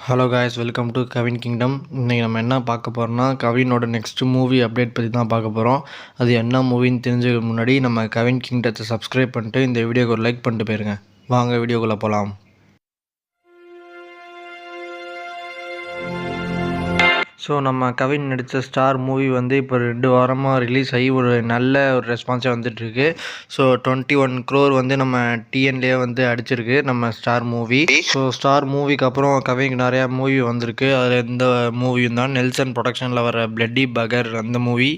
Hello guys, welcome to Kavin kingdom. இன்றைக்கி நம்ம என்ன பார்க்க போகிறோம்னா, கவினோட நெக்ஸ்ட் மூவி அப்டேட் பற்றி தான் பார்க்க போகிறோம். அது என்ன மூவின்னு தெரிஞ்சுக்க முன்னாடி நம்ம கவின் கிங்டத்தை சப்ஸ்கிரைப் பண்ணிட்டு இந்த வீடியோக்கு ஒரு லைக் பண்ணிட்டு போயிருங்க. வாங்க வீடியோக்குள்ளே போகலாம். ஸோ நம்ம கவின் நடித்த ஸ்டார் மூவி வந்து இப்போ 2 வாரமாக ரிலீஸ் ஆகி ஒரு நல்ல ஒரு ரெஸ்பான்ஸாக வந்துட்டுருக்கு. ஸோ 21 crore வந்து நம்ம டிஎன்லேயே வந்து அடிச்சிருக்கு நம்ம ஸ்டார் மூவி. ஸோ ஸ்டார் மூவிக்கு அப்புறம் கவினுக்கு நிறையா மூவி வந்திருக்கு. அதில் எந்த மூவியும் தான் நெல்சன் ப்ரொடக்ஷனில் வர பிளட்டி பகர் அந்த மூவி.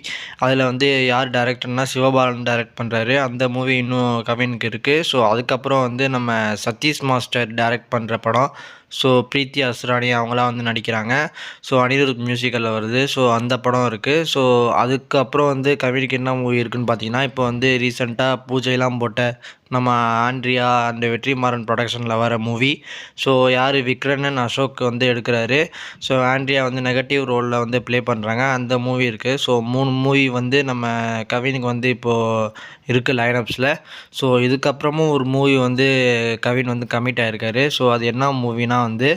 அதில் வந்து யார் டேரக்டர்னா சிவபாலன் டைரக்ட் பண்ணுறாரு. அந்த மூவி இன்னும் கவினுக்கு இருக்குது. ஸோ அதுக்கப்புறம் வந்து நம்ம சதீஷ் மாஸ்டர் டைரக்ட் பண்ணுற படம். ஸோ பிரீத்தி அஸ்ரானி அவங்களாம் வந்து நடிக்கிறாங்க. ஸோ அனிருத் மியூசிக்கில் வருது. ஸோ அந்த படம் இருக்குது. ஸோ அதுக்கப்புறம் வந்து கவினுக்கு என்ன மூவி இருக்குதுன்னு பார்த்தீங்கன்னா, இப்போ வந்து ரீசெண்டாக பூஜையெல்லாம் போட்ட நம்ம ஆண்ட்ரியா அண்ட் வெற்றிமாறன் ப்ரொடக்ஷனில் வர மூவி. ஸோ யார் விக்ரன் அசோக் வந்து எடுக்கிறாரு. ஸோ ஆண்ட்ரியா வந்து நெகட்டிவ் ரோலில் வந்து ப்ளே பண்ணுறாங்க. அந்த மூவி இருக்குது. ஸோ 3 மூவி வந்து நம்ம கவினுக்கு வந்து இப்போது இருக்குது லைனப்ஸில். ஸோ இதுக்கப்புறமும் ஒரு மூவி வந்து கவின் வந்து கமிட் ஆகிருக்காரு. ஸோ அது என்ன மூவினா வந்து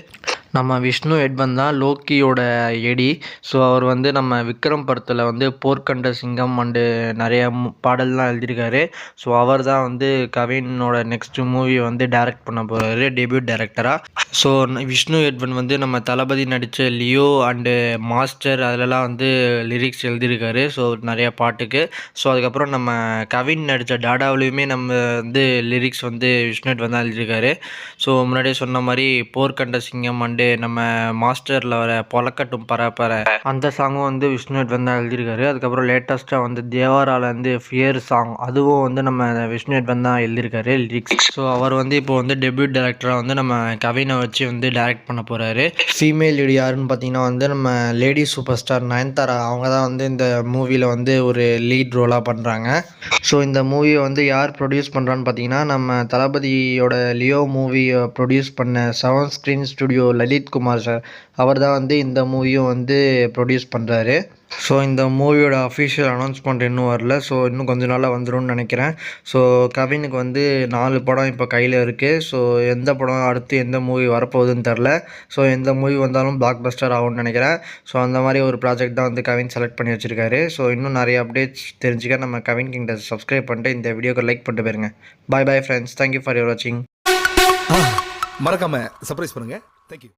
நம்ம விஷ்ணு எட்வன் தான் லோக்கியோட எடி. ஸோ அவர் வந்து நம்ம விக்ரம் படத்தில் வந்து போர்க்கண்ட சிங்கம் அண்டு நிறைய பாடல்லாம் எழுதியிருக்காரு. ஸோ அவர் தான் வந்து கவினோட நெக்ஸ்ட் மூவி வந்து டைரக்ட் பண்ண போகிறாரு டெபியூட் டைரக்டராக. ஸோ விஷ்ணு எட்வன் வந்து நம்ம தளபதி நடித்த லியோ அண்டு மாஸ்டர் அதிலலாம் வந்து லிரிக்ஸ் எழுதியிருக்காரு. ஸோ நிறைய பாட்டுக்கு. ஸோ அதுக்கப்புறம் நம்ம கவின் நடித்த டாடாவிலையுமே நம்ம வந்து லிரிக்ஸ் வந்து விஷ்ணு எட்வன் தான் எழுதியிருக்காரு. ஸோ முன்னாடியே சொன்ன மாதிரி போர்க்கண்ட சிங்கம் அண்டு நம்ம மாஸ்டரில் வர பொலக்கட்டும் பரப்பர அந்த சாங்கும் வந்து விஷ்ணு எட்வன் தான் எழுதியிருக்காரு. அதுக்கப்புறம் லேட்டஸ்ட்டாக வந்து தேவாராலேருந்து ஃபியர் சாங் அதுவும் வந்து நம்ம விஷ்ணு எட்வன் தான் எழுதியிருக்காரு லிரிக்ஸ். ஸோ அவர் வந்து இப்போ வந்து டெபியூட் டைரக்டராக வந்து நம்ம கவினை வச்சு வந்து டைரக்ட் பண்ண போகிறாரு. ஃபீமேல் லீடு யாருன்னு பார்த்தீங்கன்னா வந்து நம்ம லேடி சூப்பர் ஸ்டார் நயன்தாரா அவங்க தான் வந்து இந்த மூவியில் வந்து ஒரு லீட் ரோலாக பண்ணுறாங்க. ஸோ இந்த மூவியை வந்து யார் ப்ரொடியூஸ் பண்ணுறான்னு பார்த்தீங்கன்னா, நம்ம தளபதியோட லியோ மூவியை ப்ரொடியூஸ் பண்ண 7 screen studio Lalith Kumar sir அவர் தான் வந்து இந்த மூவியும் வந்து ப்ரொடியூஸ் பண்ணுறாரு. ஸோ இந்த மூவியோட அஃபிஷியல் அனௌன்ஸ்மெண்ட் இன்னும் வரல. ஸோ இன்னும் கொஞ்சம் நாளாக வந்துடும்னு நினைக்கிறேன். ஸோ கவினுக்கு வந்து 4 படம் இப்போ கையில் இருக்குது. ஸோ எந்த படம் அடுத்து எந்த மூவி வரப்போகுதுன்னு தெரில. ஸோ எந்த மூவி வந்தாலும் பிளாக் பஸ்டர் ஆகும்னு நினைக்கிறேன். ஸோ அந்த மாதிரி ஒரு ப்ராஜெக்ட் தான் வந்து கவின் செலக்ட் பண்ணி வச்சுருக்காரு. ஸோ இன்னும் நிறைய அப்டேட்ஸ் தெரிஞ்சுக்க நம்ம கவின் கிங்டம் சப்ஸ்கிரைப் பண்ணிட்டு இந்த வீடியோக்கு லைக் பண்ணிட்டு போயிருங்க. Bye bye friends. Thank you for your வாட்சிங். மறக்காம சர்ப்ரைஸ் பண்ணுங்க. தேங்க்யூ.